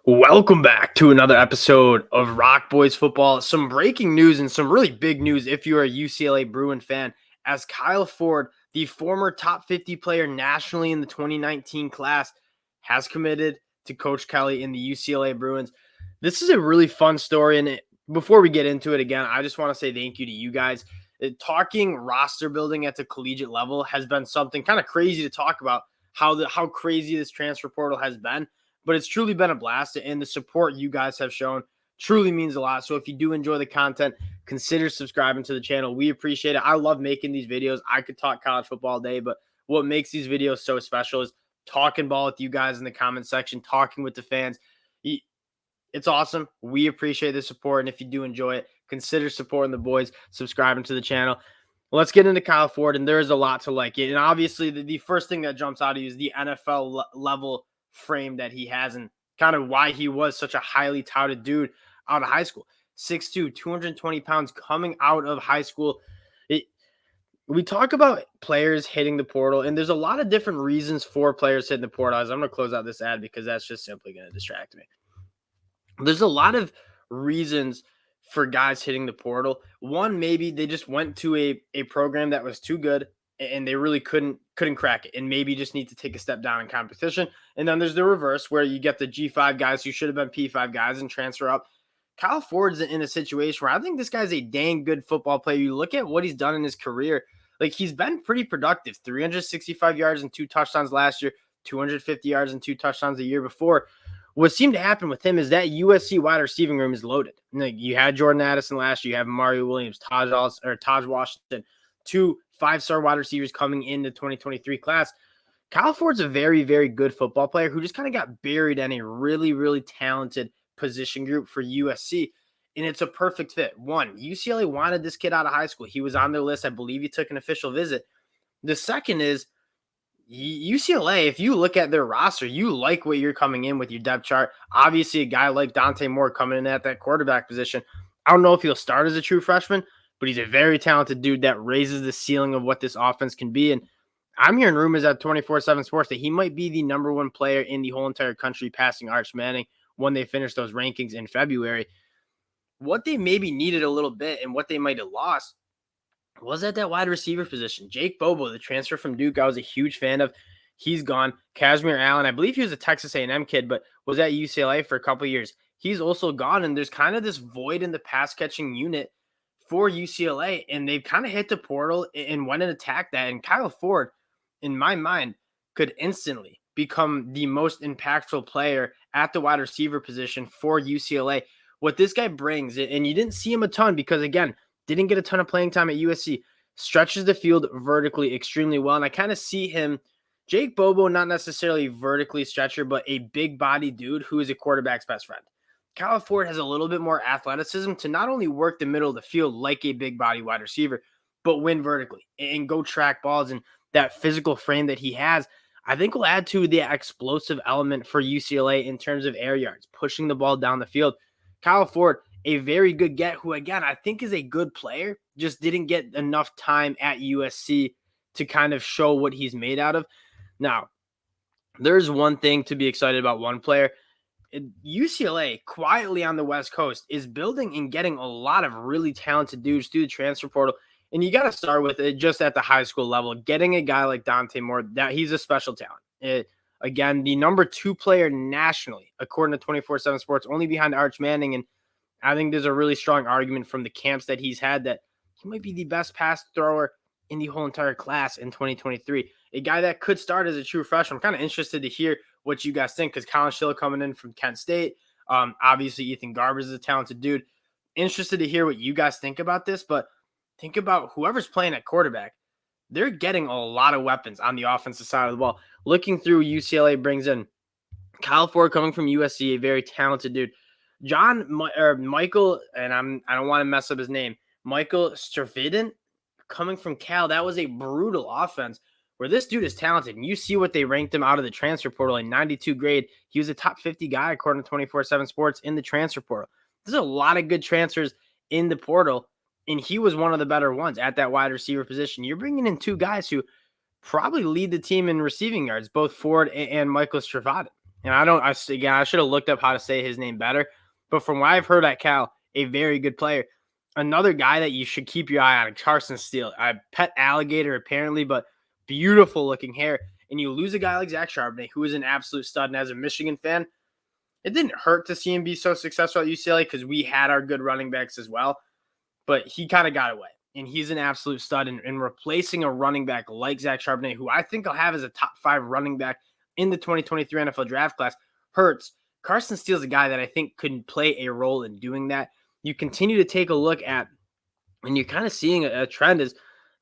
Welcome back to another episode of Rock Boys Football. Some breaking news and some really big news if you're a UCLA Bruin fan, as Kyle Ford, the former top 50 player nationally in the 2019 class, has committed to Coach Kelly in the UCLA Bruins. This is a really fun story, and before we get into it again, I just want to say thank you to you guys. Talking roster building at the collegiate level has been something kind of crazy to talk about, how crazy this transfer portal has been. But it's truly been a blast, and the support you guys have shown truly means a lot. So if you do enjoy the content, consider subscribing to the channel. We appreciate it. I love making these videos. I could talk college football all day, but what makes these videos so special is talking ball with you guys in the comment section, talking with the fans. It's awesome. We appreciate the support, and if you do enjoy it, consider supporting the boys, subscribing to the channel. Let's get into Kyle Ford, and there is a lot to like it. And obviously, the first thing that jumps out of you is the NFL level frame that he has and kind of why he was such a highly touted dude out of high school. 6'2", 220 pounds coming out of high school. We talk about players hitting the portal, and there's a lot of different reasons for players hitting the portal. I'm going to close out this ad because that's just simply going to distract me. There's a lot of reasons for guys hitting the portal. One, maybe they just went to a program that was too good and they really couldn't crack it, and maybe just need to take a step down in competition. And then there's the reverse, where you get the G5 guys who should have been P5 guys and transfer up. Kyle Ford's in a situation where I think this guy's a dang good football player. You look at what he's done in his career, like he's been pretty productive. 365 yards and 2 touchdowns last year, 250 yards and 2 touchdowns the year before. What seemed to happen with him is that USC wide receiving room is loaded. Like, you had Jordan Addison last year, you have Mario Williams, Taj Washington, 2 5-star wide receivers coming in the 2023 class. Kyle Ford's a very, very good football player who just kind of got buried in a really, really talented position group for USC. And it's a perfect fit. One, UCLA wanted this kid out of high school. He was on their list. I believe he took an official visit. The second is UCLA, if you look at their roster, you like what you're coming in with your depth chart. Obviously, a guy like Dante Moore coming in at that quarterback position. I don't know if he'll start as a true freshman, but he's a very talented dude that raises the ceiling of what this offense can be. And I'm hearing rumors at 24/7 Sports that he might be the #1 player in the whole entire country passing Arch Manning when they finish those rankings in February. What they maybe needed a little bit and what they might have lost was at that wide receiver position. Jake Bobo, the transfer from Duke, I was a huge fan of. He's gone. Kashmir Allen, I believe he was a Texas A&M kid, but was at UCLA for a couple of years. He's also gone, and there's kind of this void in the pass-catching unit for UCLA, and they've kind of hit the portal and went and attacked that. And Kyle Ford, in my mind, could instantly become the most impactful player at the wide receiver position for UCLA. What this guy brings, and you didn't see him a ton because, again, didn't get a ton of playing time at USC, stretches the field vertically extremely well. And I kind of see him, Jake Bobo, not necessarily vertically stretcher, but a big body dude who is a quarterback's best friend. Kyle Ford has a little bit more athleticism to not only work the middle of the field like a big body wide receiver, but win vertically and go track balls. And that physical frame that he has, I think, will add to the explosive element for UCLA in terms of air yards, pushing the ball down the field. Kyle Ford, a very good get, who, again, I think is a good player, just didn't get enough time at USC to kind of show what he's made out of. Now, there's one thing to be excited about one player. UCLA, quietly on the West Coast, is building and getting a lot of really talented dudes through the transfer portal. And you got to start with it just at the high school level. Getting a guy like Dante Moore, that he's a special talent. Again, the #2 player nationally, according to 24/7 Sports, only behind Arch Manning. And I think there's a really strong argument from the camps that he's had that he might be the best pass thrower in the whole entire class in 2023. A guy that could start as a true freshman. I'm kind of interested to hear what you guys think, because Colin Schiller coming in from Kent State. Obviously, Ethan Garbers is a talented dude. Interested to hear what you guys think about this, but think about whoever's playing at quarterback. They're getting a lot of weapons on the offensive side of the ball. Looking through, UCLA brings in Kyle Ford coming from USC, a very talented dude. Michael, and I don't want to mess up his name, Michael Stravidin coming from Cal. That was a brutal offense where this dude is talented. And you see what they ranked him out of the transfer portal in 92 grade. He was a top 50 guy, according to 24/7 Sports, in the transfer portal. There's a lot of good transfers in the portal, and he was one of the better ones at that wide receiver position. You're bringing in 2 guys who probably lead the team in receiving yards, both Ford and Michael Stravidin. And I should have looked up how to say his name better. But from what I've heard at Cal, a very good player. Another guy that you should keep your eye on, Carson Steele, a pet alligator apparently, but beautiful looking hair. And you lose a guy like Zach Charbonnet, who is an absolute stud. And as a Michigan fan, it didn't hurt to see him be so successful at UCLA because we had our good running backs as well. But he kind of got away. And he's an absolute stud. And replacing a running back like Zach Charbonnet, who I think I'll have as a top 5 running back in the 2023 NFL draft class, hurts. Carson Steele's a guy that I think could play a role in doing that. You continue to take a look at, and you're kind of seeing a trend is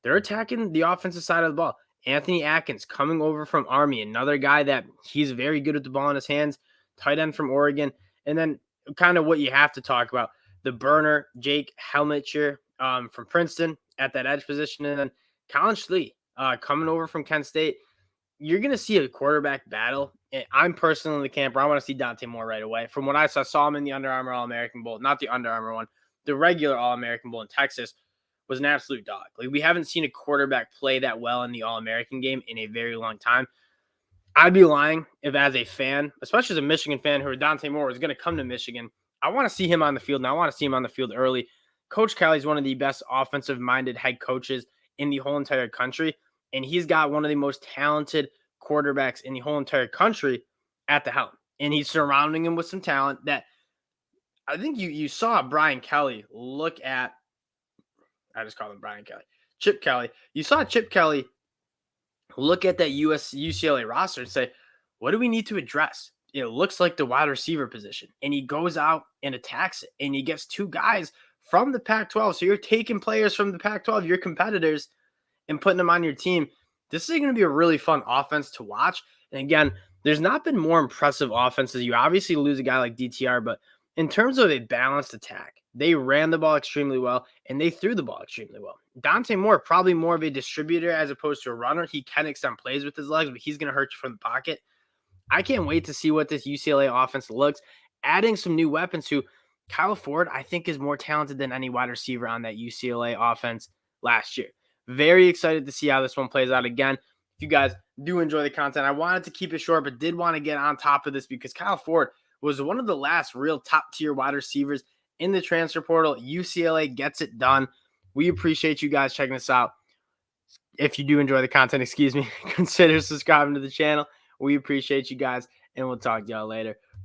they're attacking the offensive side of the ball. Anthony Atkins coming over from Army, another guy that he's very good with the ball in his hands, tight end from Oregon. And then kind of what you have to talk about, the burner, Jake Helmetscher from Princeton at that edge position. And then Colin Schlee coming over from Kent State. You're going to see a quarterback battle. I'm personally in the camp where I want to see Dante Moore right away. From what I saw him in the Under Armour All-American Bowl, not the Under Armour one, the regular All-American Bowl in Texas, was an absolute dog. Like, we haven't seen a quarterback play that well in the All-American game in a very long time. I'd be lying if, as a fan, especially as a Michigan fan, who Dante Moore is going to come to Michigan, I want to see him on the field, and I want to see him on the field early. Coach Kelly is one of the best offensive-minded head coaches in the whole entire country, and he's got one of the most talented quarterbacks in the whole entire country at the helm. And he's surrounding him with some talent that I think you saw Brian Kelly look at. I just called him Brian Kelly. Chip Kelly. You saw Chip Kelly look at that UCLA roster and say, what do we need to address? It looks like the wide receiver position. And he goes out and attacks it. And he gets 2 guys from the Pac-12. So you're taking players from the Pac-12, your competitors, and putting them on your team. This is going to be a really fun offense to watch. And again, there's not been more impressive offenses. You obviously lose a guy like DTR, but in terms of a balanced attack, they ran the ball extremely well, and they threw the ball extremely well. Dante Moore, probably more of a distributor as opposed to a runner. He can extend plays with his legs, but he's going to hurt you from the pocket. I can't wait to see what this UCLA offense looks. Adding some new weapons who Kyle Ford, I think, is more talented than any wide receiver on that UCLA offense last year. Very excited to see how this one plays out. Again, if you guys do enjoy the content, I wanted to keep it short, but did want to get on top of this because Kyle Ford was one of the last real top-tier wide receivers in the transfer portal. UCLA gets it done. We appreciate you guys checking us out. If you do enjoy the content, consider subscribing to the channel. We appreciate you guys, and we'll talk to y'all later.